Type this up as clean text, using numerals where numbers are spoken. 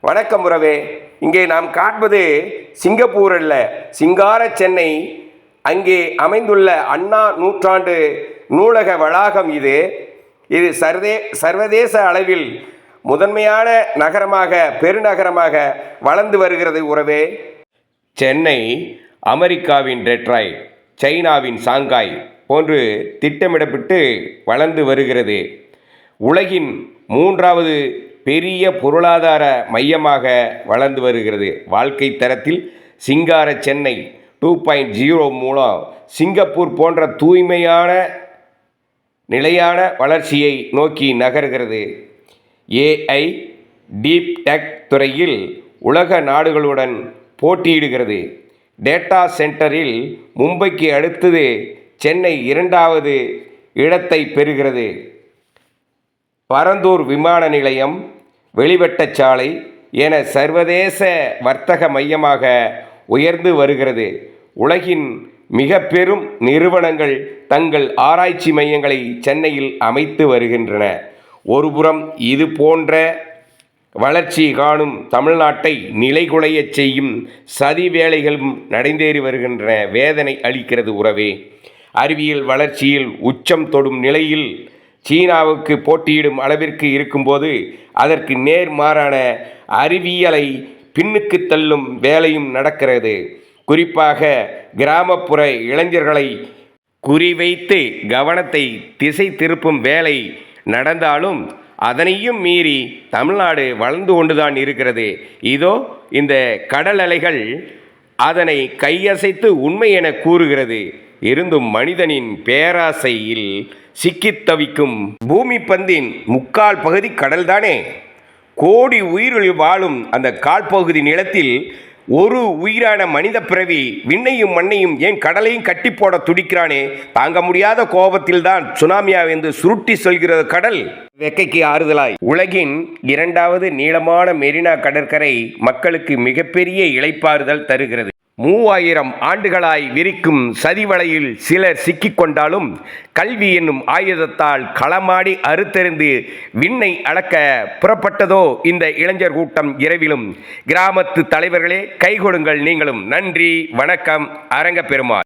வணக்கம் உறவே. இங்கே நாம் காண்பது சிங்கப்பூர் அல்ல, சிங்கார சென்னை. அங்கே அமைந்துள்ள அண்ணா நூற்றாண்டு நூலக வளாகம் இது சர்வதேச அளவில் முதன்மையான நகரமாக, பெருநகரமாக வளர்ந்து வருகிறது உறவே. சென்னை அமெரிக்காவின் டெட்ராய்ட், சைனாவின் சாங்காய் போன்று திட்டமிடப்பட்டு வளர்ந்து வருகிறது. உலகின் 3வது பெரிய பொருளாதார மையமாக வளர்ந்து வருகிறது. வாழ்க்கை தரத்தில் சிங்கார சென்னை 2.0 மூலம் சிங்கப்பூர் போன்ற தூய்மையான நிலையான வளர்ச்சியை நோக்கி நகர்கிறது. AI டீப் டெக் துறையில் உலக நாடுகளுடன் போட்டியிடுகிறது. டேட்டா சென்டரில் மும்பைக்கு அடுத்தது சென்னை 2வது இடத்தை பெறுகிறது. பரந்தூர் விமான நிலையம், வெளிவட்டச்சாலை என சர்வதேச வர்த்தக மையமாக உயர்ந்து வருகிறது. உலகின் மிக பெரும் நிறுவனங்கள் தங்கள் ஆராய்ச்சி மையங்களை சென்னையில் அமைத்து வருகின்றன. ஒருபுறம் இது போன்ற வளர்ச்சி காணும் தமிழ்நாட்டை நிலைகுலைய செய்யும் சதி வேலைகளும் நடந்தேறி வருகின்றன. வேதனை அளிக்கிறது உறவே. அறிவியல் வளர்ச்சியில் உச்சம் தொடும் நிலையில் சீனாவுக்கு போட்டியிடும் அளவிற்கு இருக்கும்போது அதற்கு நேர்மாறான அறிவியலை பின்னுக்கு தள்ளும் வேலையும் நடக்கிறது. குறிப்பாக கிராமப்புற இளைஞர்களை குறிவைத்து கவனத்தை திசை திருப்பும் வேலை நடந்தாலும் அதனையும் மீறி தமிழ்நாடு வளர்ந்து கொண்டுதான் இருக்கிறது. இதோ இந்த கடல் அலைகள் அதனை கையசைத்து உண்மை என கூறுகிறது. இருந்தும் மனிதனின் பேராசையில் சிக்கித் தவிக்கும் பூமி பந்தின் 3/4 பகுதி கடல்தானே. கோடி உயிரில் வாழும் அந்த கால்பகுதி நிலத்தில் ஒரு உயிரான மனித பிறவி விண்ணையும் மண்ணையும் ஏன் கடலையும் கட்டி போட துடிக்கிறானே. தாங்க முடியாத கோபத்தில்தான் சுனாமியா என்று சுருட்டி சொல்கிறது கடல். வெக்கைக்கு ஆறுதலாய் உலகின் 2வது நீளமான மெரினா கடற்கரை மக்களுக்கு மிகப்பெரிய இளைப்பாறுதல் தருகிறது. 3000 ஆண்டுகளாய் விரிக்கும் சதிவலையில் சிலர் சிக்கிக்கொண்டாலும் கல்வி என்னும் ஆயுதத்தால் களமாடி அறுத்தெறிந்து விண்ணை அளக்க புறப்பட்டதோ இந்த இளைஞர் கூட்டம் இரவிலும். கிராமத்து தலைவர்களே, கைகொடுங்கள் நீங்களும். நன்றி, வணக்கம். அரங்க பெருமாள்.